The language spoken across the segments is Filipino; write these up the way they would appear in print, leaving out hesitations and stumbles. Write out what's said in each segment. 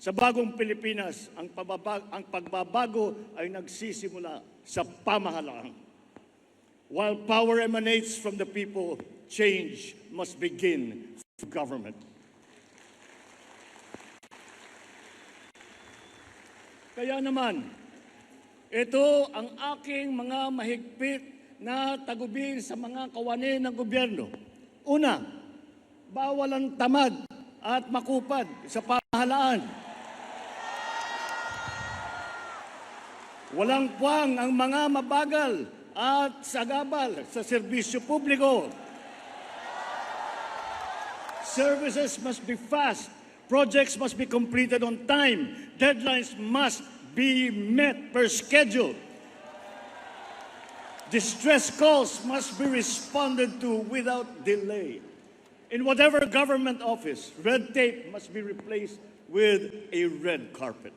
Sa bagong Pilipinas, ang pagbabago ay nagsisimula sa pamahalaan. While power emanates from the people, change must begin from government. Kaya naman, ito ang aking mga mahigpit na tagubilin sa mga kawani ng gobyerno. Una, bawal ang tamad at makupad sa pamahalaan. Walang puwang ang mga mabagal at sagabal sa serbisyo publiko. Services must be fast. Projects must be completed on time. Deadlines must be met per schedule. Distress calls must be responded to without delay. In whatever government office, red tape must be replaced with a red carpet.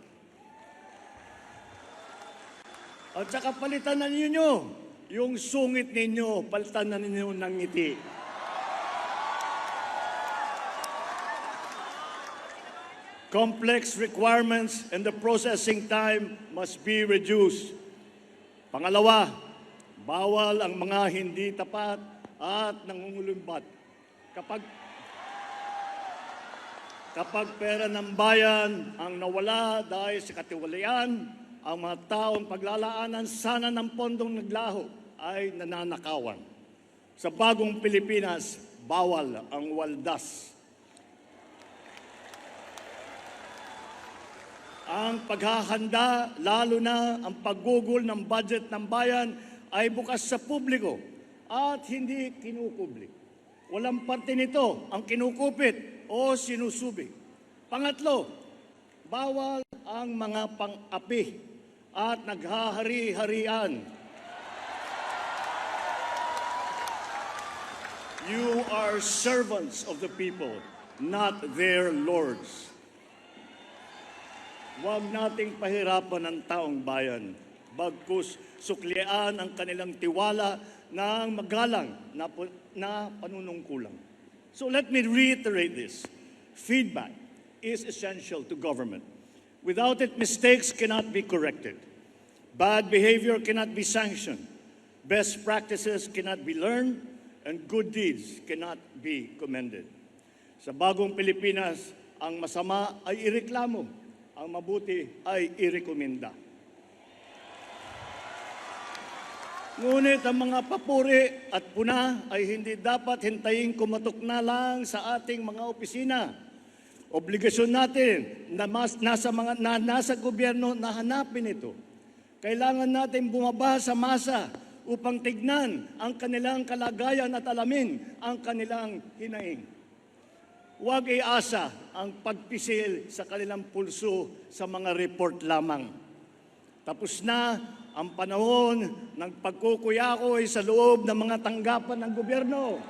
At saka palitan na ninyo yung sungit ninyo, palitan na ninyo ng ngiti. Complex requirements and the processing time must be reduced. Pangalawa, bawal ang mga hindi tapat at nangungulumbat. Kapag pera ng bayan ang nawala dahil sa katiwalian, ang mga taong paglalaanan sana ng pondong naglaho ay nananakawan. Sa bagong Pilipinas, bawal ang waldas. Ang paghahanda, lalo na ang paggugol ng budget ng bayan ay bukas sa publiko at hindi kinukubli. Walang parte nito ang kinukupit o sinusubi. Pangatlo, bawal ang mga pang-api at naghahari-harian. You are servants of the people, not their lords. Huwag nating pahirapan ang taong bayan, bagkus suklian ang kanilang tiwala ng magalang na panunungkulang. So let me reiterate this. Feedback is essential to government. Without it, mistakes cannot be corrected. Bad behavior cannot be sanctioned. Best practices cannot be learned, and good deeds cannot be commended. Sa bagong Pilipinas, ang masama ay ireklamo, ang mabuti ay irekomenda. Ngunit ang mga papuri at puna ay hindi dapat hintayin kumatok na lang sa ating mga opisina. Obligasyon natin na nasa gobyerno na hanapin ito. Kailangan natin bumaba sa masa upang tignan ang kanilang kalagayan at alamin ang kanilang hinaing. Huwag iasa ang pagpisil sa kanilang pulso sa mga report lamang. Tapos na ang panahon ng pagkukuyakoy sa loob ng mga tanggapan ng gobyerno.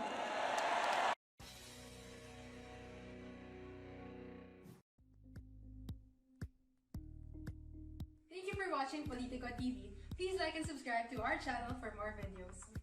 Thank you for watching Politico TV. Please like and subscribe to our channel for more videos.